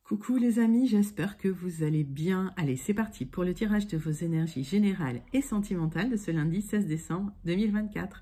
Coucou les amis, j'espère que vous allez bien. Allez, c'est parti pour le tirage de vos énergies générales et sentimentales de ce lundi 16 décembre 2024.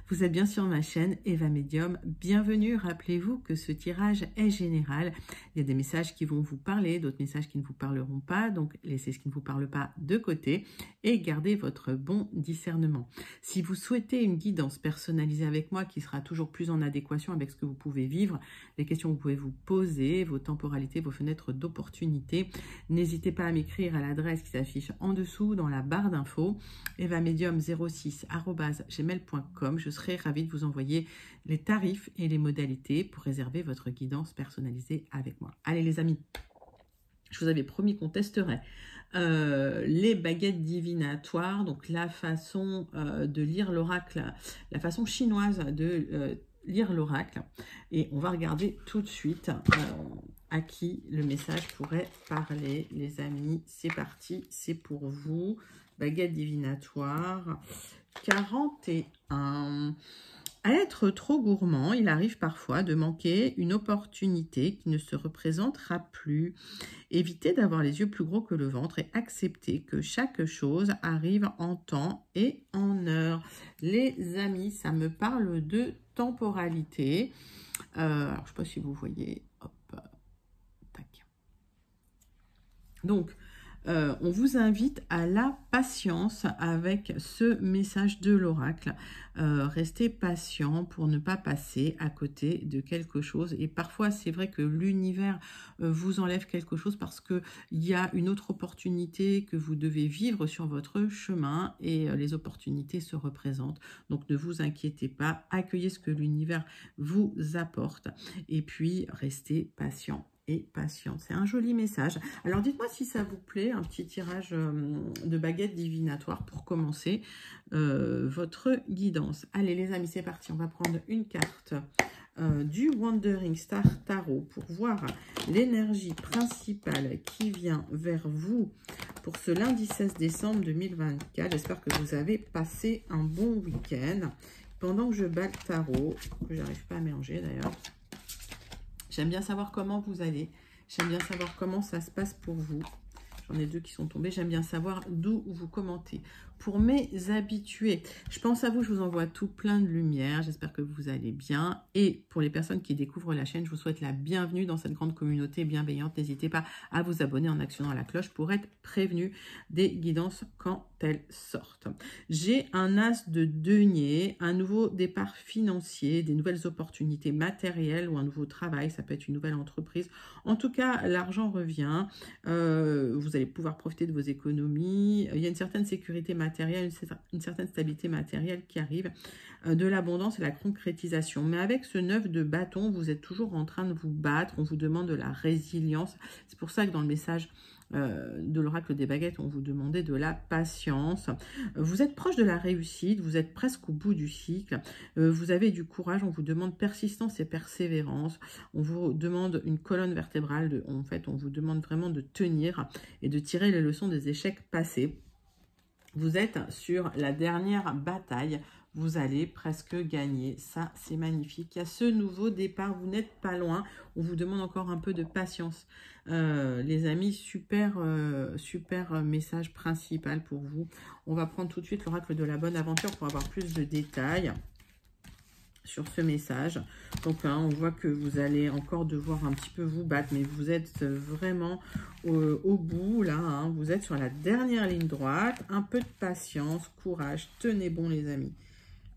Vous êtes bien sur ma chaîne Eva Medium. Bienvenue, rappelez-vous que ce tirage est général. Il y a des messages qui vont vous parler, d'autres messages qui ne vous parleront pas. Donc, laissez ce qui ne vous parle pas de côté et gardez votre bon discernement. Si vous souhaitez une guidance personnalisée avec moi qui sera toujours plus en adéquation avec ce que vous pouvez vivre, les questions que vous pouvez vous poser, vos temporalités, vos fenêtres d'opportunité, n'hésitez pas à m'écrire à l'adresse qui s'affiche en dessous dans la barre d'infos, evamedium06@gmail.com. Je serai ravie de vous envoyer les tarifs et les modalités pour réserver votre guidance personnalisée avec moi. Allez les amis, je vous avais promis qu'on testerait les baguettes divinatoires, donc la façon de lire l'oracle, la façon chinoise de lire l'oracle. Et on va regarder tout de suite à qui le message pourrait parler. Les amis, c'est parti, c'est pour vous. Baguette divinatoire 41. À être trop gourmand, il arrive parfois de manquer une opportunité qui ne se représentera plus. Évitez d'avoir les yeux plus gros que le ventre et acceptez que chaque chose arrive en temps et en heure. Les amis, ça me parle de temporalité. Alors, je ne sais pas si vous voyez. Hop, tac. Donc, on vous invite à la patience avec ce message de l'oracle. Restez patient pour ne pas passer à côté de quelque chose. Et parfois, c'est vrai que l'univers vous enlève quelque chose parce qu'il y a une autre opportunité que vous devez vivre sur votre chemin et les opportunités se représentent. Donc, ne vous inquiétez pas. Accueillez ce que l'univers vous apporte et puis restez patient et patiente. C'est un joli message. Alors dites-moi si ça vous plaît, un petit tirage de baguette divinatoire pour commencer votre guidance. Allez les amis, c'est parti. On va prendre une carte du Wandering Star Tarot pour voir l'énergie principale qui vient vers vous pour ce lundi 16 décembre 2024. J'espère que vous avez passé un bon week-end. Pendant que je bats le tarot, que j'arrive pas à mélanger d'ailleurs, j'aime bien savoir comment vous allez. J'aime bien savoir comment ça se passe pour vous. J'en ai deux qui sont tombés. J'aime bien savoir d'où vous commentez. Pour mes habitués, je pense à vous. Je vous envoie tout plein de lumière. J'espère que vous allez bien. Et pour les personnes qui découvrent la chaîne, je vous souhaite la bienvenue dans cette grande communauté bienveillante. N'hésitez pas à vous abonner en actionnant la cloche pour être prévenu des guidances quand elles sortent. J'ai un as de denier, un nouveau départ financier, des nouvelles opportunités matérielles ou un nouveau travail. Ça peut être une nouvelle entreprise. En tout cas, l'argent revient. Vous allez pouvoir profiter de vos économies. Il y a une certaine sécurité matérielle, une certaine stabilité matérielle qui arrive. De l'abondance et la concrétisation. Mais avec ce 9 de bâton, vous êtes toujours en train de vous battre. On vous demande de la résilience. C'est pour ça que dans le message de l'oracle des baguettes, on vous demandait de la patience. Vous êtes proche de la réussite, vous êtes presque au bout du cycle, vous avez du courage, on vous demande persistance et persévérance, on vous demande une colonne vertébrale, en fait on vous demande vraiment de tenir et de tirer les leçons des échecs passés. Vous êtes sur la dernière bataille, vous allez presque gagner. Ça, c'est magnifique. Il y a ce nouveau départ, vous n'êtes pas loin. On vous demande encore un peu de patience. Les amis, super message principal pour vous. On va prendre tout de suite l'oracle de la bonne aventure pour avoir plus de détails sur ce message. Donc on voit que vous allez encore devoir un petit peu vous battre, mais vous êtes vraiment au bout là, hein. Vous êtes sur la dernière ligne droite. Un peu de patience, courage, tenez bon les amis.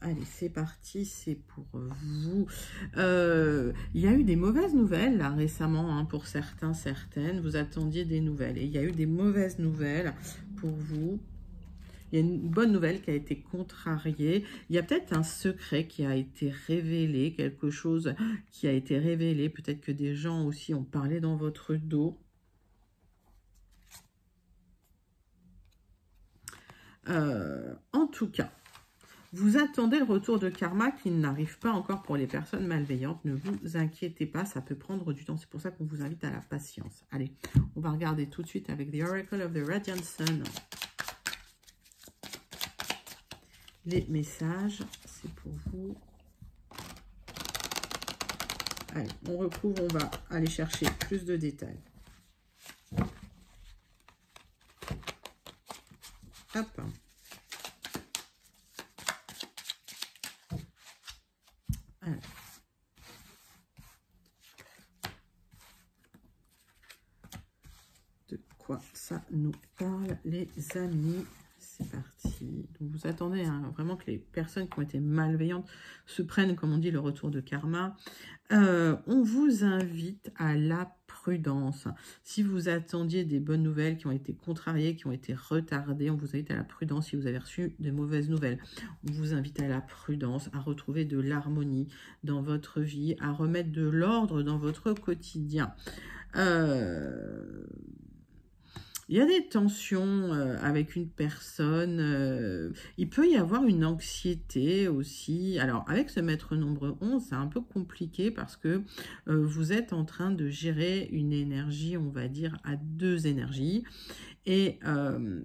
Allez, c'est parti, c'est pour vous. Il y a eu des mauvaises nouvelles là récemment, hein, pour certains, certaines. Vous attendiez des nouvelles et il y a eu des mauvaises nouvelles pour vous. Il y a une bonne nouvelle qui a été contrariée. Il y a peut-être un secret qui a été révélé, quelque chose qui a été révélé. Peut-être que des gens aussi ont parlé dans votre dos. En tout cas, vous attendez le retour de karma qui n'arrive pas encore pour les personnes malveillantes. Ne vous inquiétez pas, ça peut prendre du temps. C'est pour ça qu'on vous invite à la patience. Allez, on va regarder tout de suite avec The Oracle of the Radiant Sun. Les messages, c'est pour vous. Allez, on recouvre, on va aller chercher plus de détails. Hop. Alors. De quoi ça nous parle, les amis? C'est parti. Donc vous attendez hein, vraiment que les personnes qui ont été malveillantes se prennent, comme on dit, le retour de karma. On vous invite à la prudence. Si vous attendiez des bonnes nouvelles qui ont été contrariées, qui ont été retardées, on vous invite à la prudence. Si vous avez reçu de mauvaises nouvelles, on vous invite à la prudence, à retrouver de l'harmonie dans votre vie, à remettre de l'ordre dans votre quotidien. Il y a des tensions avec une personne, il peut y avoir une anxiété aussi. Alors, avec ce maître nombre 11, c'est un peu compliqué parce que vous êtes en train de gérer une énergie, on va dire, à deux énergies. Et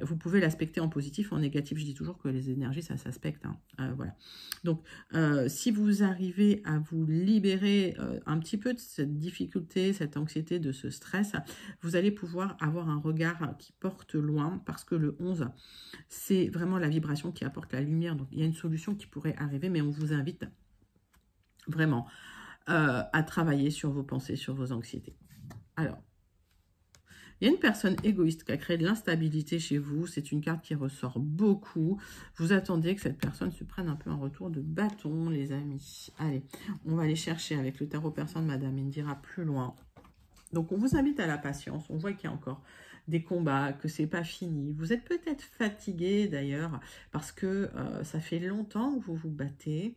vous pouvez l'aspecter en positif ou en négatif. Je dis toujours que les énergies, ça s'aspecte. Hein. Voilà. Donc, si vous arrivez à vous libérer un petit peu de cette difficulté, cette anxiété, de ce stress, vous allez pouvoir avoir un regard qui porte loin parce que le 11, c'est vraiment la vibration qui apporte la lumière. Donc, il y a une solution qui pourrait arriver, mais on vous invite vraiment à travailler sur vos pensées, sur vos anxiétés. Alors, il y a une personne égoïste qui a créé de l'instabilité chez vous. C'est une carte qui ressort beaucoup. Vous attendez que cette personne se prenne un peu un retour de bâton, les amis. Allez, on va aller chercher avec le tarot persan de Madame Indira plus loin. Donc, on vous invite à la patience. On voit qu'il y a encore des combats, que c'est pas fini. Vous êtes peut-être fatigué d'ailleurs parce que ça fait longtemps que vous vous battez.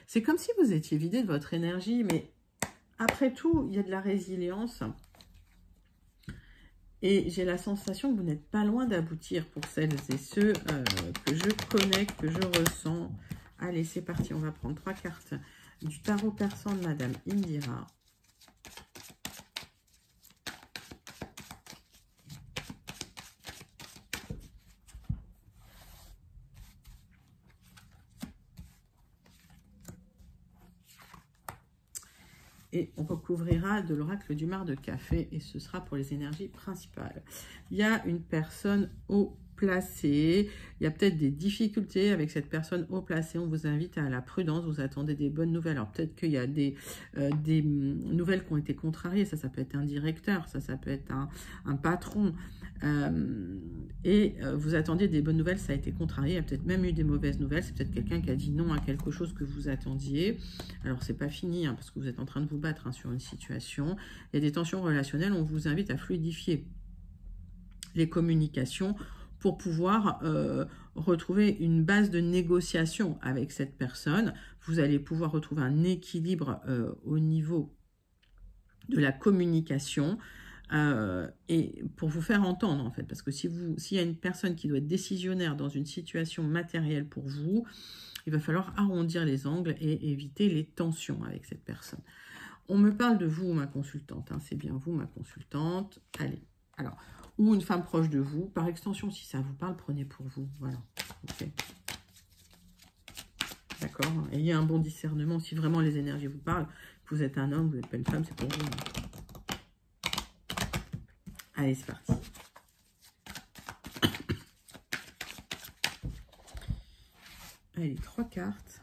C'est comme si vous étiez vidé de votre énergie, mais après tout, il y a de la résilience. Et j'ai la sensation que vous n'êtes pas loin d'aboutir pour celles et ceux que je connais, que je ressens. Allez, c'est parti, on va prendre 3 cartes du tarot persan de Madame Indira. Et on recouvrira de l'oracle du mar de café et ce sera pour les énergies principales. Il y a une personne haut placée, il y a peut-être des difficultés avec cette personne haut placée, on vous invite à la prudence, vous attendez des bonnes nouvelles. Alors peut-être qu'il y a des nouvelles qui ont été contrariées, ça peut être un directeur, ça peut être un patron, vous attendiez des bonnes nouvelles, ça a été contrarié, il y a peut-être même eu des mauvaises nouvelles, c'est peut-être quelqu'un qui a dit non à quelque chose que vous attendiez. Alors c'est pas fini, hein, parce que vous êtes en train de vous battre hein, sur une situation. Il y a des tensions relationnelles, on vous invite à fluidifier les communications pour pouvoir retrouver une base de négociation avec cette personne. Vous allez pouvoir retrouver un équilibre au niveau de la communication et pour vous faire entendre en fait, parce que s'il y a une personne qui doit être décisionnaire dans une situation matérielle pour vous, il va falloir arrondir les angles et éviter les tensions avec cette personne. On me parle de vous, ma consultante, hein, c'est bien vous, ma consultante. Allez, alors, ou une femme proche de vous. Par extension, si ça vous parle, prenez pour vous. Voilà, ok. D'accord. Ayez un bon discernement. Si vraiment les énergies vous parlent, que vous êtes un homme, vous n'êtes pas une femme, c'est pour vous. Allez, c'est parti. Allez, 3 cartes.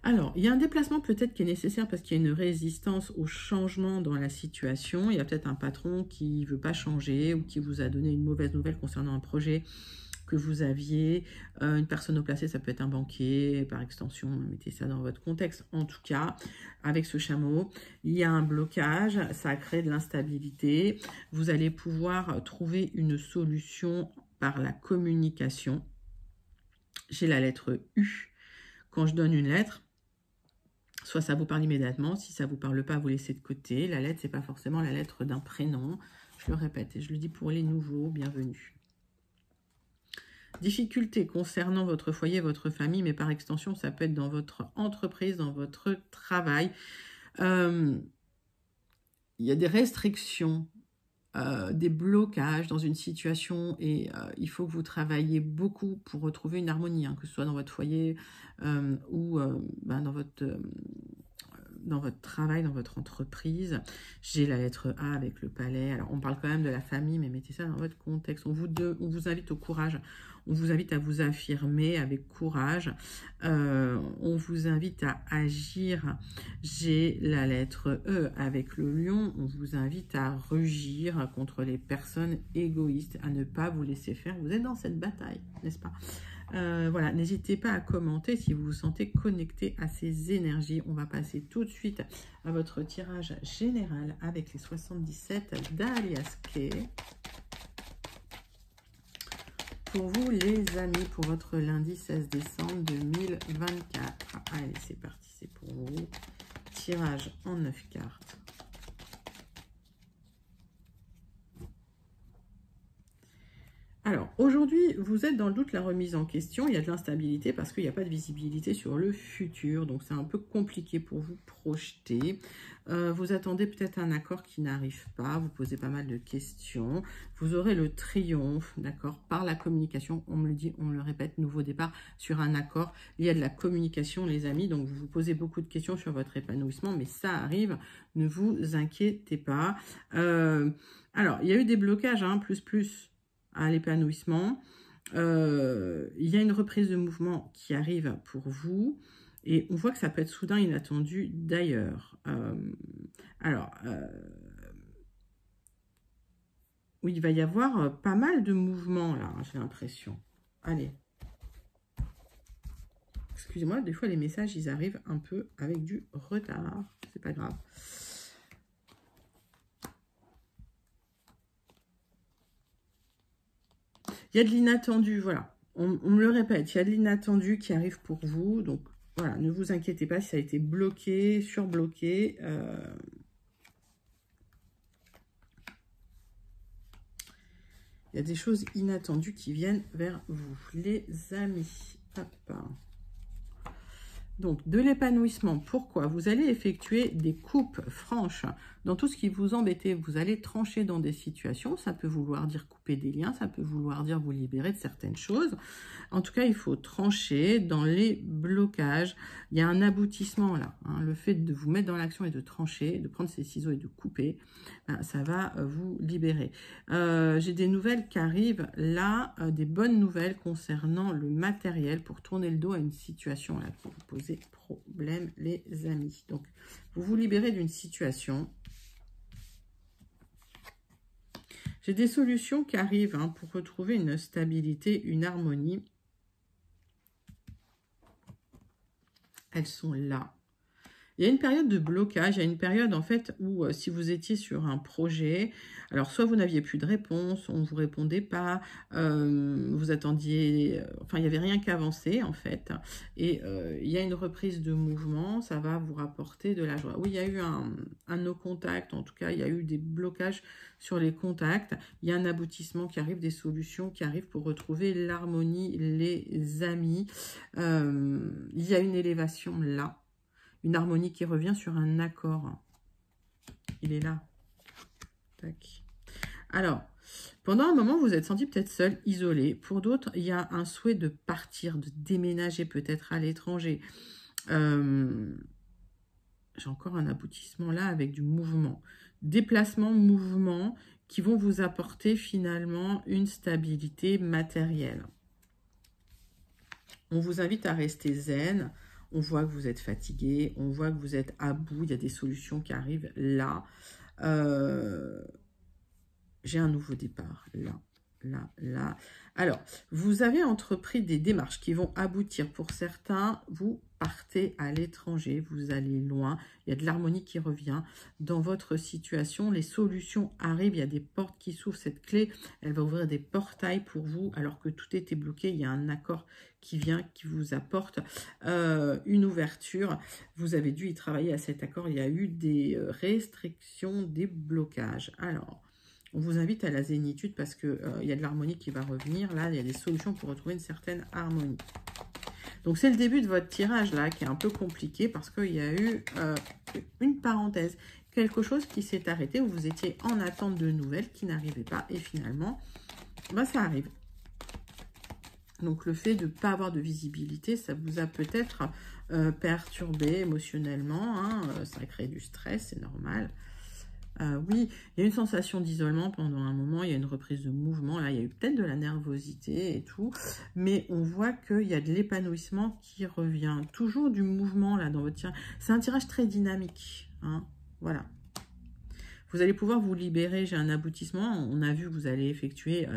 Alors, il y a un déplacement peut-être qui est nécessaire parce qu'il y a une résistance au changement dans la situation. Il y a peut-être un patron qui ne veut pas changer ou qui vous a donné une mauvaise nouvelle concernant un projet que vous aviez. Une personne au placé, ça peut être un banquier, par extension, mettez ça dans votre contexte. En tout cas, avec ce chameau, il y a un blocage, ça crée de l'instabilité. Vous allez pouvoir trouver une solution par la communication. J'ai la lettre U. Quand je donne une lettre, soit ça vous parle immédiatement, si ça ne vous parle pas, vous laissez de côté. La lettre, ce n'est pas forcément la lettre d'un prénom. Je le répète et je le dis pour les nouveaux, bienvenue. Difficultés concernant votre foyer, votre famille, mais par extension, ça peut être dans votre entreprise, dans votre travail. Il y a des restrictions, des blocages dans une situation et il faut que vous travailliez beaucoup pour retrouver une harmonie, hein, que ce soit dans votre foyer ou dans votre dans votre travail, dans votre entreprise. J'ai la lettre A avec le palais. Alors, on parle quand même de la famille, mais mettez ça dans votre contexte. On vous invite au courage. On vous invite à vous affirmer avec courage. On vous invite à agir. J'ai la lettre E avec le lion. On vous invite à rugir contre les personnes égoïstes, à ne pas vous laisser faire. Vous êtes dans cette bataille, n'est-ce pas? Voilà, n'hésitez pas à commenter si vous vous sentez connecté à ces énergies. On va passer tout de suite à votre tirage général avec les 77 d'Alias Kay. Pour vous, les amis, pour votre lundi 16 décembre 2024. Allez, c'est parti, c'est pour vous. Tirage en 9 cartes. Alors, aujourd'hui, vous êtes dans le doute, la remise en question. Il y a de l'instabilité parce qu'il n'y a pas de visibilité sur le futur. Donc, c'est un peu compliqué pour vous projeter. Vous attendez peut-être un accord qui n'arrive pas. Vous posez pas mal de questions. Vous aurez le triomphe, d'accord, par la communication. On me le dit, on me le répète, nouveau départ sur un accord. Il y a de la communication, les amis. Donc, vous vous posez beaucoup de questions sur votre épanouissement. Mais ça arrive. Ne vous inquiétez pas. Alors, il y a eu des blocages, hein, plus à l'épanouissement. Il y a une reprise de mouvement qui arrive pour vous. Et on voit que ça peut être soudain, inattendu d'ailleurs. Oui, il va y avoir pas mal de mouvements là, j'ai l'impression. Allez. Excusez-moi, des fois les messages, ils arrivent un peu avec du retard. C'est pas grave. Il y a de l'inattendu, voilà. On me le répète, il y a de l'inattendu qui arrive pour vous. Donc, voilà, ne vous inquiétez pas si ça a été bloqué, surbloqué. Il y a des choses inattendues qui viennent vers vous, les amis. Hop. Donc, de l'épanouissement, pourquoi? Vous allez effectuer des coupes franches dans tout ce qui vous embêtait. Vous allez trancher dans des situations. Ça peut vouloir dire couper des liens, ça peut vouloir dire vous libérer de certaines choses. En tout cas, il faut trancher dans les blocages. Il y a un aboutissement là. Hein. Le fait de vous mettre dans l'action et de trancher, de prendre ces ciseaux et de couper, ben, ça va vous libérer. J'ai des nouvelles qui arrivent là, des bonnes nouvelles concernant le matériel pour tourner le dos à une situation là qui vous pose problème, les amis. Donc, vous vous libérez d'une situation. J'ai des solutions qui arrivent hein, pour retrouver une stabilité, une harmonie. Elles sont là. Il y a une période de blocage, il y a une période en fait où si vous étiez sur un projet, alors soit vous n'aviez plus de réponse, on ne vous répondait pas, vous attendiez, enfin il n'y avait rien qui avançait en fait, et il y a une reprise de mouvement, ça va vous rapporter de la joie. Oui, il y a eu un no-contact, en tout cas il y a eu des blocages sur les contacts, il y a un aboutissement qui arrive, des solutions qui arrivent pour retrouver l'harmonie, les amis, il y a une élévation là. Une harmonie qui revient sur un accord. Il est là. Tac. Alors, pendant un moment, vous êtes senti peut-être seul, isolé. Pour d'autres, il y a un souhait de partir, de déménager peut-être à l'étranger. J'ai encore un aboutissement là avec du mouvement. Déplacement, mouvement qui vont vous apporter finalement une stabilité matérielle. On vous invite à rester zen. On voit que vous êtes fatigué, on voit que vous êtes à bout, il y a des solutions qui arrivent là. J'ai un nouveau départ, là. Alors, vous avez entrepris des démarches qui vont aboutir. Pour certains, vous partez à l'étranger, vous allez loin. Il y a de l'harmonie qui revient dans votre situation. Les solutions arrivent, il y a des portes qui s'ouvrent. Cette clé, elle va ouvrir des portails pour vous alors que tout était bloqué. Il y a un accord qui vient, qui vous apporte une ouverture. Vous avez dû y travailler à cet accord. Il y a eu des restrictions, des blocages. Alors, on vous invite à la zénitude parce qu'il y a de l'harmonie qui va revenir. Là, il y a des solutions pour retrouver une certaine harmonie. Donc, c'est le début de votre tirage là qui est un peu compliqué parce qu'il y a eu une parenthèse. Quelque chose qui s'est arrêté où vous étiez en attente de nouvelles qui n'arrivaient pas. Et finalement, bah, ça arrive. Donc, le fait de ne pas avoir de visibilité, ça vous a peut-être perturbé émotionnellement. Hein, ça crée du stress, c'est normal. Oui, il y a une sensation d'isolement pendant un moment, il y a une reprise de mouvement, là il y a eu peut-être de la nervosité et tout, mais on voit qu'il y a de l'épanouissement qui revient, toujours du mouvement là dans votre tirage. C'est un tirage très dynamique, hein, voilà. Vous allez pouvoir vous libérer, j'ai un aboutissement, on a vu que vous allez effectuer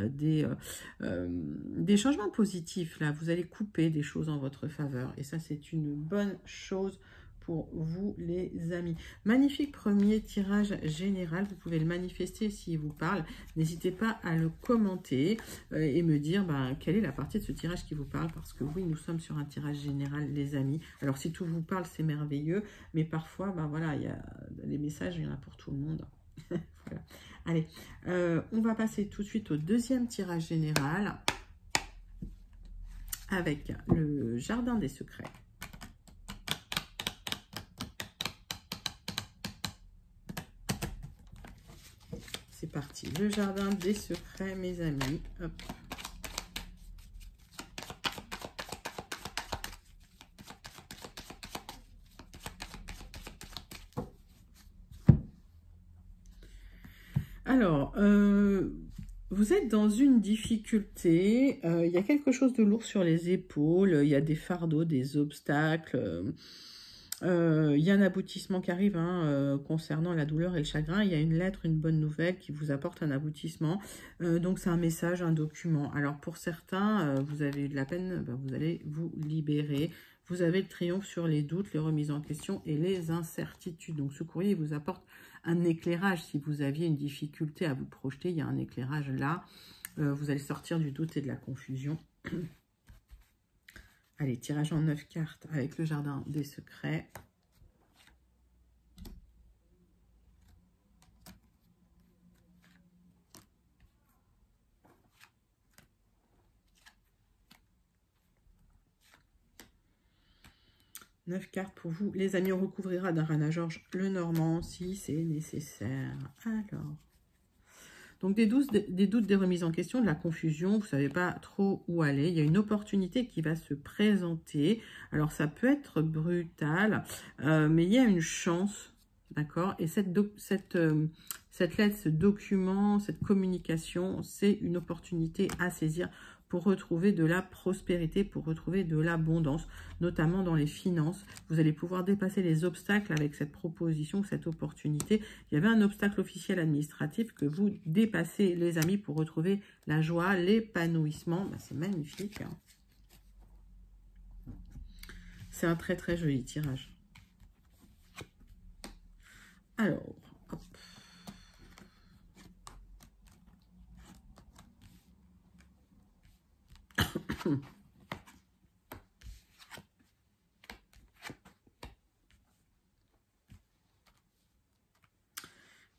des changements positifs là, vous allez couper des choses en votre faveur, et ça c'est une bonne chose pour vous les amis. Magnifique premier tirage général, vous pouvez le manifester s'il vous parle. N'hésitez pas à le commenter et me dire quelle est la partie de ce tirage qui vous parle, parce que oui, nous sommes sur un tirage général les amis. Alors si tout vous parle, c'est merveilleux, mais parfois, voilà, il y a les messages, il y en a pour tout le monde. Voilà. Allez, on va passer tout de suite au deuxième tirage général avec le jardin des secrets. C'est parti, le jardin des secrets, mes amis. Hop. Alors, vous êtes dans une difficulté, il y a quelque chose de lourd sur les épaules, il y a des fardeaux, des obstacles, il y a un aboutissement qui arrive concernant la douleur et le chagrin. Il y a une lettre, une bonne nouvelle qui vous apporte un aboutissement. Donc, c'est un message, un document. Alors, pour certains, vous avez eu de la peine, vous allez vous libérer. Vous avez le triomphe sur les doutes, les remises en question et les incertitudes. Donc, ce courrier vous apporte un éclairage. Si vous aviez une difficulté à vous projeter, il y a un éclairage là. Vous allez sortir du doute et de la confusion. Allez, tirage en 9 cartes avec le jardin des secrets. Neuf cartes pour vous. Les amis, on recouvrira d'un Rana George le Normand si c'est nécessaire. Alors, donc des doutes, des remises en question, de la confusion, vous ne savez pas trop où aller. Il y a une opportunité qui va se présenter. Alors, ça peut être brutal, mais il y a une chance, d'accord? Et cette lettre, ce document, cette communication, c'est une opportunité à saisir pour retrouver de la prospérité, pour retrouver de l'abondance, notamment dans les finances. Vous allez pouvoir dépasser les obstacles avec cette proposition, cette opportunité. Il y avait un obstacle officiel administratif que vous dépassez, les amis, pour retrouver la joie, l'épanouissement. C'est magnifique. Hein. C'est un très, très joli tirage. Alors, hop.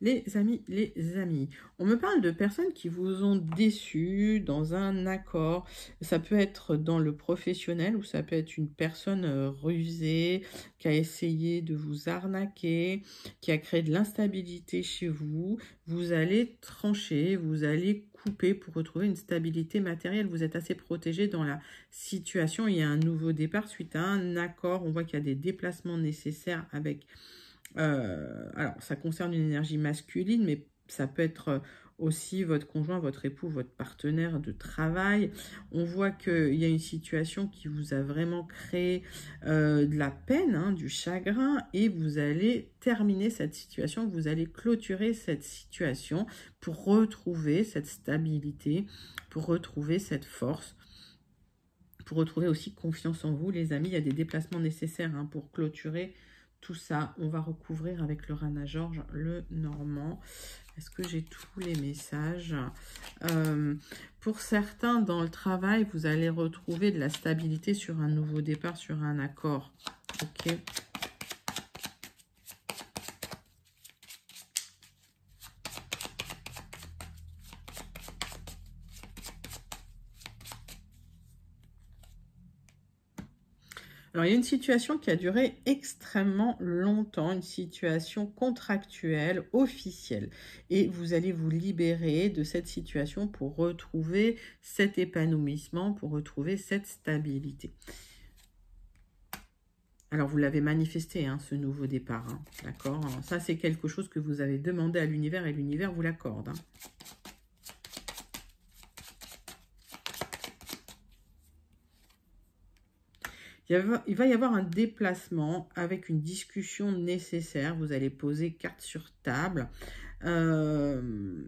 Les amis, on me parle de personnes qui vous ont déçu dans un accord. Ça peut être dans le professionnel ou ça peut être une personne rusée qui a essayé de vous arnaquer, qui a créé de l'instabilité chez vous. Vous allez trancher, vous allez couper pour retrouver une stabilité matérielle. Vous êtes assez protégé dans la situation. Il y a un nouveau départ suite à un accord. On voit qu'il y a des déplacements nécessaires avec... alors, ça concerne une énergie masculine, mais ça peut être aussi votre conjoint, votre époux, votre partenaire de travail. On voit qu'il y a une situation qui vous a vraiment créé de la peine, du chagrin, et vous allez terminer cette situation, vous allez clôturer cette situation pour retrouver cette stabilité, pour retrouver cette force, pour retrouver aussi confiance en vous. Les amis, il y a des déplacements nécessaires pour clôturer tout ça. On va recouvrir avec le Rana George le Normand. Est-ce que j'ai tous les messages? Pour certains, dans le travail, vous allez retrouver de la stabilité sur un nouveau départ, sur un accord. Ok. Alors, il y a une situation qui a duré extrêmement longtemps, une situation contractuelle, officielle. Et vous allez vous libérer de cette situation pour retrouver cet épanouissement, pour retrouver cette stabilité. Alors, vous l'avez manifesté, hein, ce nouveau départ, hein, d'accord? Ça, c'est quelque chose que vous avez demandé à l'univers et l'univers vous l'accorde, hein. Il va y avoir un déplacement avec une discussion nécessaire. Vous allez poser carte sur table. Il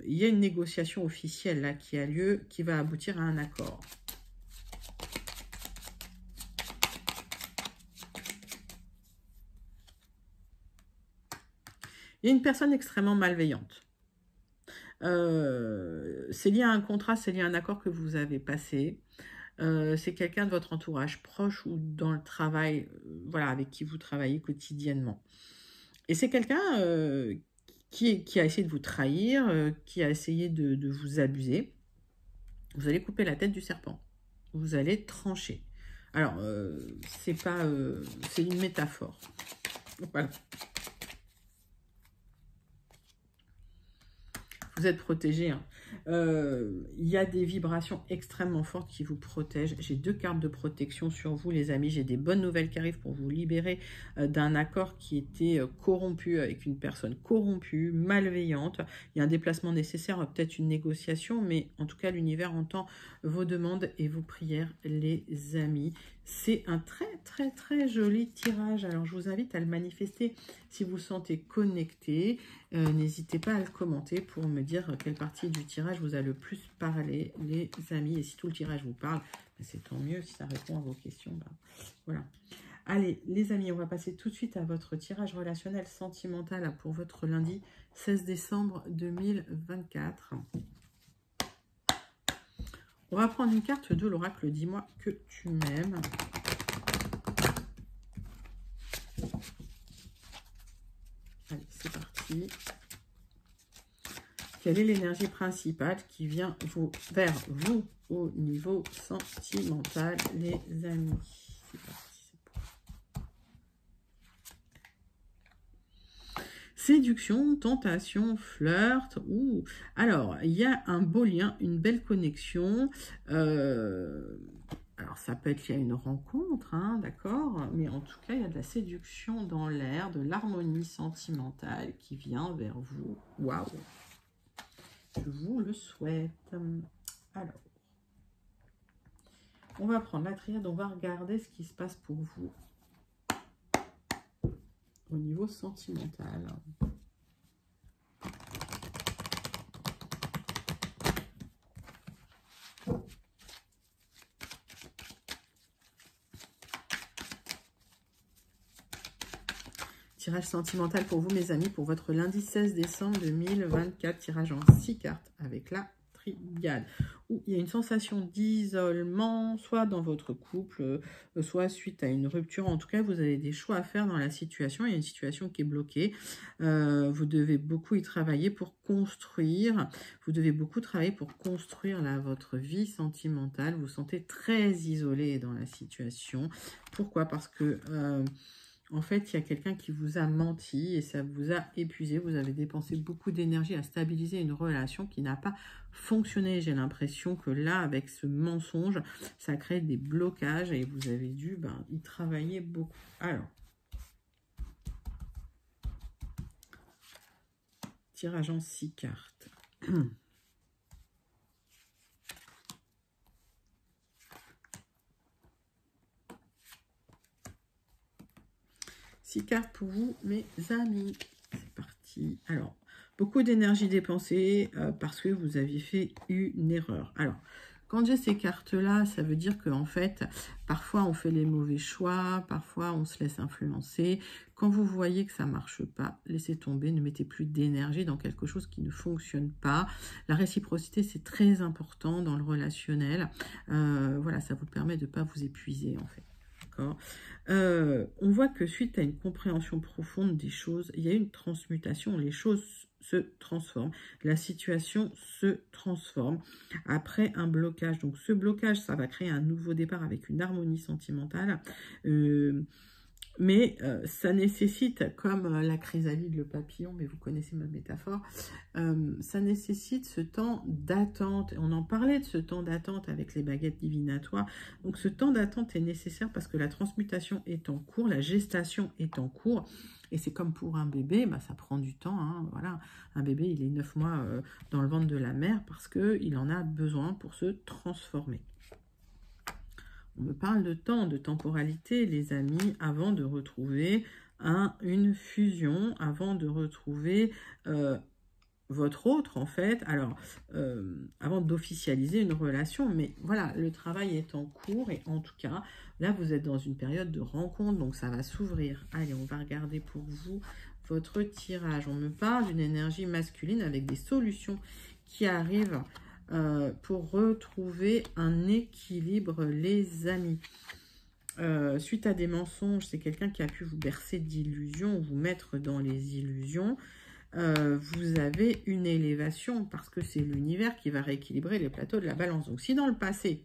y a une négociation officielle là qui a lieu, qui va aboutir à un accord. Il y a une personne extrêmement malveillante. C'est lié à un contrat, c'est lié à un accord que vous avez passé. C'est quelqu'un de votre entourage proche ou dans le travail, voilà, avec qui vous travaillez quotidiennement. Et c'est quelqu'un qui a essayé de vous trahir, qui a essayé de vous abuser. Vous allez couper la tête du serpent. Vous allez trancher. Alors, c'est pas, c'est une métaphore. Voilà. Vous êtes protégé, hein. Il y a des vibrations extrêmement fortes qui vous protègent. J'ai 2 cartes de protection sur vous, les amis. J'ai des bonnes nouvelles qui arrivent pour vous libérer d'un accord qui était corrompu avec une personne corrompue, malveillante. Il y a un déplacement nécessaire, peut-être une négociation, mais en tout cas, l'univers entend vos demandes et vos prières, les amis. C'est un très, très, très joli tirage. Alors, je vous invite à le manifester si vous vous sentez connecté. N'hésitez pas à le commenter pour me dire quelle partie du tirage vous a le plus parlé, les amis. Et si tout le tirage vous parle, c'est tant mieux. Si ça répond à vos questions, ben, voilà. Allez, les amis, on va passer tout de suite à votre tirage relationnel sentimental pour votre lundi 16 décembre 2024. On va prendre une carte de l'oracle. Dis-moi que tu m'aimes. Allez, c'est parti. Quelle est l'énergie principale qui vient vers vous au niveau sentimental, les amis? C'est parti. Séduction, tentation, flirt. Ouh. Alors, il y a un beau lien, une belle connexion. Alors, ça peut être lié à une rencontre, hein, d'accord? Mais en tout cas, il y a de la séduction dans l'air, de l'harmonie sentimentale qui vient vers vous. Waouh! Je vous le souhaite. Alors, on va prendre la triade, on va regarder ce qui se passe pour vous au niveau sentimental. Tirage sentimental pour vous, mes amis, pour votre lundi 16 décembre 2024. Tirage en 6 cartes avec la triade. Où il y a une sensation d'isolement, soit dans votre couple, soit suite à une rupture. En tout cas, vous avez des choix à faire dans la situation. Il y a une situation qui est bloquée. Vous devez beaucoup y travailler pour construire. Vous devez beaucoup travailler pour construire là, votre vie sentimentale. Vous vous sentez très isolé dans la situation. Pourquoi? Parce que... en fait, il y a quelqu'un qui vous a menti et ça vous a épuisé. Vous avez dépensé beaucoup d'énergie à stabiliser une relation qui n'a pas fonctionné. J'ai l'impression que là, avec ce mensonge, ça crée des blocages et vous avez dû y travailler beaucoup. Alors, tirage en 6 cartes. 6 cartes pour vous, mes amis. C'est parti. Alors, beaucoup d'énergie dépensée parce que vous aviez fait une erreur. Alors, quand j'ai ces cartes-là, ça veut dire qu'en fait, parfois on fait les mauvais choix, parfois on se laisse influencer. Quand vous voyez que ça ne marche pas, laissez tomber, ne mettez plus d'énergie dans quelque chose qui ne fonctionne pas. La réciprocité, c'est très important dans le relationnel. Voilà, ça vous permet de ne pas vous épuiser en fait. D'accord. On voit que suite à une compréhension profonde des choses, il y a une transmutation, les choses se transforment, la situation se transforme après un blocage. Donc ce blocage, ça va créer un nouveau départ avec une harmonie sentimentale. Mais ça nécessite, comme la chrysalide, le papillon, mais vous connaissez ma métaphore, ça nécessite ce temps d'attente. On en parlait de ce temps d'attente avec les baguettes divinatoires. Donc ce temps d'attente est nécessaire parce que la transmutation est en cours, la gestation est en cours. Et c'est comme pour un bébé, bah, ça prend du temps. Hein, voilà. Un bébé, il est 9 mois dans le ventre de la mère parce qu'il en a besoin pour se transformer. On me parle de temps, de temporalité, les amis, avant de retrouver une fusion, avant de retrouver votre autre, en fait. Alors, avant d'officialiser une relation, mais voilà, le travail est en cours et en tout cas, là, vous êtes dans une période de rencontre, donc ça va s'ouvrir. Allez, on va regarder pour vous votre tirage. On me parle d'une énergie masculine avec des solutions qui arrivent pour retrouver un équilibre, les amis. Suite à des mensonges, c'est quelqu'un qui a pu vous bercer d'illusions, vous mettre dans les illusions. Vous avez une élévation parce que c'est l'univers qui va rééquilibrer les plateaux de la balance. Donc si dans le passé,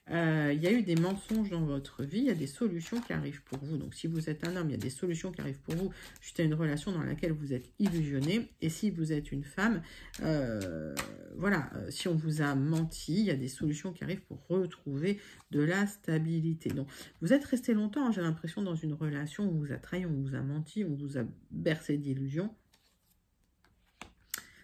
il y a eu des mensonges dans votre vie, il y a des solutions qui arrivent pour vous. Donc si vous êtes un homme, il y a des solutions qui arrivent pour vous suite à une relation dans laquelle vous êtes illusionné. Et si vous êtes une femme, voilà, si on vous a menti, il y a des solutions qui arrivent pour retrouver de la stabilité. Donc vous êtes resté longtemps, hein, j'ai l'impression, dans une relation où on vous a trahi, on vous a menti, on vous a bercé d'illusions.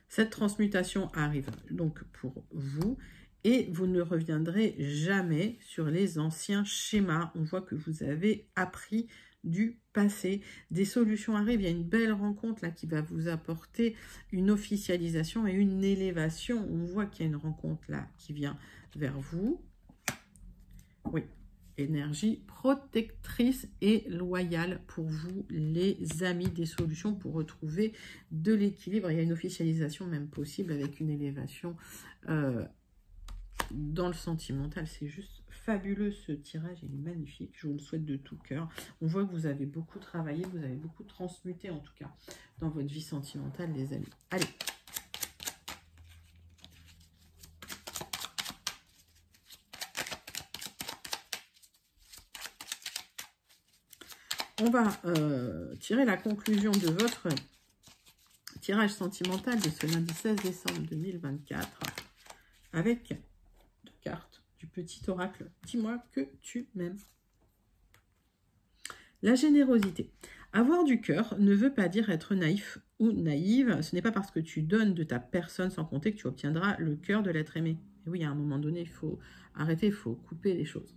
Cette transmutation arrive donc pour vous et vous ne reviendrez jamais sur les anciens schémas. On voit que vous avez appris du passé. Des solutions arrivent. Il y a une belle rencontre là qui va vous apporter une officialisation et une élévation. On voit qu'il y a une rencontre là qui vient vers vous. Oui. Énergie protectrice et loyale pour vous, les amis, des solutions pour retrouver de l'équilibre. Il y a une officialisation même possible avec une élévation dans le sentimental. C'est juste fabuleux ce tirage, il est magnifique. Je vous le souhaite de tout cœur. On voit que vous avez beaucoup travaillé, vous avez beaucoup transmuté en tout cas dans votre vie sentimentale, les amis. Allez. On va tirer la conclusion de votre tirage sentimental de ce lundi 16 décembre 2024 avec 2 cartes du petit oracle. Dis-moi que tu m'aimes. La générosité. Avoir du cœur ne veut pas dire être naïf ou naïve. Ce n'est pas parce que tu donnes de ta personne sans compter que tu obtiendras le cœur de l'être aimé. Et oui, à un moment donné, il faut arrêter, il faut couper les choses.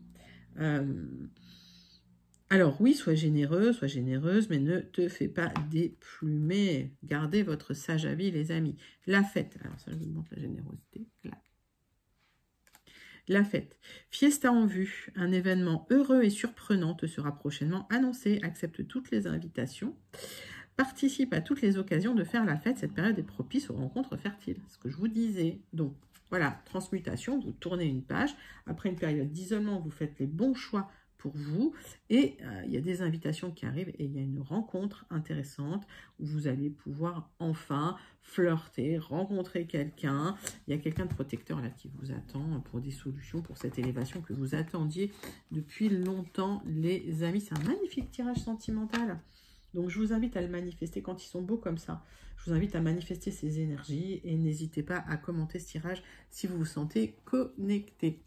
Alors oui, sois généreux, sois généreuse, mais ne te fais pas déplumer. Gardez votre sage avis, les amis. La fête. Alors ça, je vous montre la générosité. Là. La fête. Fiesta en vue. Un événement heureux et surprenant te sera prochainement annoncé. Accepte toutes les invitations. Participe à toutes les occasions de faire la fête. Cette période est propice aux rencontres fertiles. Ce que je vous disais. Donc, voilà, transmutation. Vous tournez une page. Après une période d'isolement, vous faites les bons choix pour vous et il y a des invitations qui arrivent et il y a une rencontre intéressante où vous allez pouvoir enfin flirter, rencontrer quelqu'un. Il y a quelqu'un de protecteur là qui vous attend pour des solutions, pour cette élévation que vous attendiez depuis longtemps, les amis. C'est un magnifique tirage sentimental. Donc je vous invite à le manifester quand ils sont beaux comme ça. Je vous invite à manifester ces énergies et n'hésitez pas à commenter ce tirage si vous vous sentez connecté.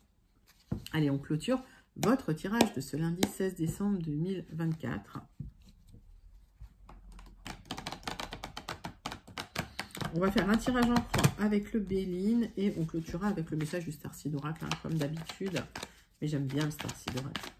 Allez, on clôture votre tirage de ce lundi 16 décembre 2024. On va faire un tirage en croix avec le Béline et on clôturera avec le message du Starseed Oracle, hein, comme d'habitude. Mais j'aime bien le Starseed Oracle.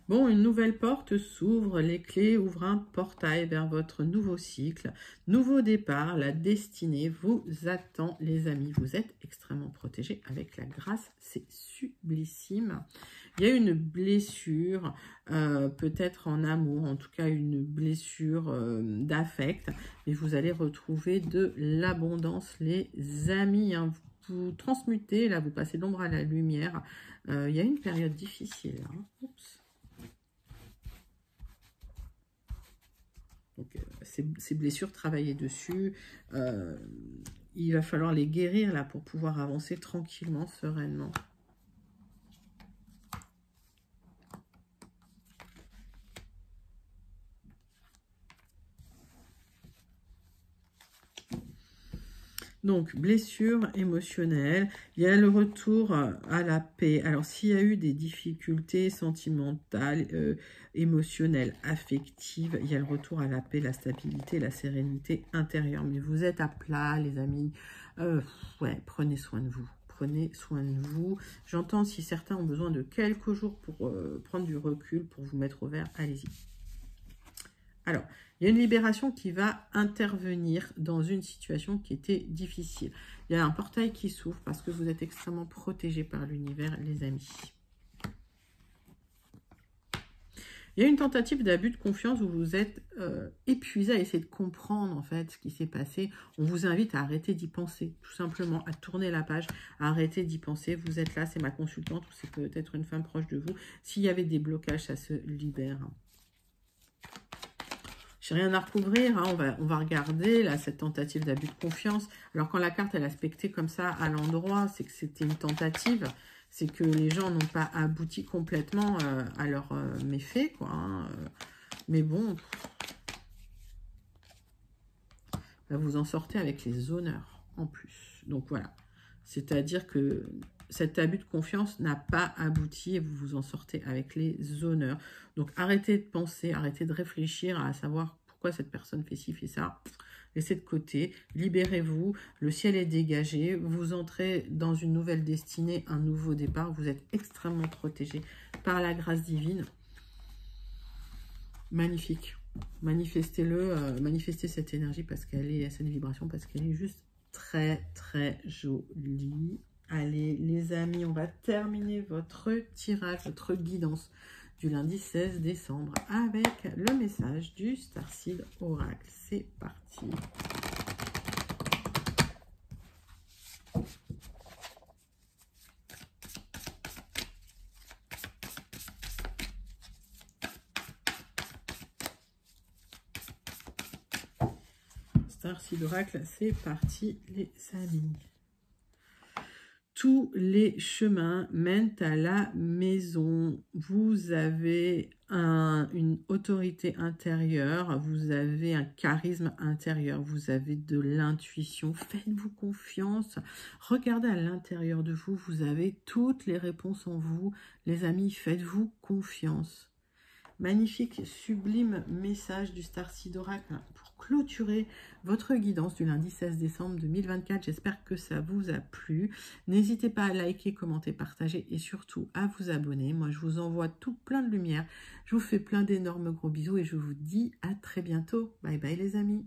Bon, une nouvelle porte s'ouvre, les clés ouvrent un portail vers votre nouveau cycle, nouveau départ, la destinée vous attend les amis. Vous êtes extrêmement protégés avec la grâce, c'est sublissime. Il y a une blessure, peut-être en amour, en tout cas une blessure d'affect, mais vous allez retrouver de l'abondance les amis, hein. Vous transmutez, là vous passez de l'ombre à la lumière. Il y a une période difficile, hein. Oups. Donc, ces blessures, travailler dessus, il va falloir les guérir là pour pouvoir avancer tranquillement, sereinement. Donc, blessure émotionnelle, il y a le retour à la paix. Alors, s'il y a eu des difficultés sentimentales, émotionnelles, affectives, il y a le retour à la paix, la stabilité, la sérénité intérieure. Mais vous êtes à plat, les amis. Ouais, prenez soin de vous. Prenez soin de vous. J'entends si certains ont besoin de quelques jours pour prendre du recul, pour vous mettre au vert, allez-y. Alors, il y a une libération qui va intervenir dans une situation qui était difficile. Il y a un portail qui s'ouvre parce que vous êtes extrêmement protégés par l'univers, les amis. Il y a une tentative d'abus de confiance où vous êtes épuisé à essayer de comprendre en fait ce qui s'est passé. On vous invite à arrêter d'y penser, tout simplement, à tourner la page, à arrêter d'y penser. Vous êtes là, c'est ma consultante ou c'est peut-être une femme proche de vous. S'il y avait des blocages, ça se libère. J'ai rien à recouvrir, hein. On va regarder là cette tentative d'abus de confiance. Alors quand la carte elle a aspecté comme ça à l'endroit, c'est que c'était une tentative, c'est que les gens n'ont pas abouti complètement à leurs méfaits, quoi, hein. Mais bon, là, vous en sortez avec les honneurs en plus. Donc voilà, c'est-à-dire que cet abus de confiance n'a pas abouti et vous vous en sortez avec les honneurs. Donc arrêtez de penser, arrêtez de réfléchir à savoir pourquoi cette personne fait ci, fait ça. Laissez de côté, libérez-vous, le ciel est dégagé, vous entrez dans une nouvelle destinée, un nouveau départ, vous êtes extrêmement protégé par la grâce divine. Magnifique. Manifestez-le, manifestez cette énergie parce qu'elle est, cette vibration, parce qu'elle est juste très, très jolie. Allez, les amis, on va terminer votre tirage, votre guidance du lundi 16 décembre avec le message du Starseed Oracle. C'est parti. Starseed Oracle, c'est parti, les amis. Tous les chemins mènent à la maison. Vous avez une autorité intérieure, vous avez un charisme intérieur, vous avez de l'intuition. Faites-vous confiance. Regardez à l'intérieur de vous, vous avez toutes les réponses en vous. Les amis, faites-vous confiance. Magnifique, sublime message du Starseed Oracle pour clôturer votre guidance du lundi 16 décembre 2024. J'espère que ça vous a plu. N'hésitez pas à liker, commenter, partager et surtout à vous abonner. Moi, je vous envoie tout plein de lumière. Je vous fais plein d'énormes gros bisous et je vous dis à très bientôt. Bye bye les amis.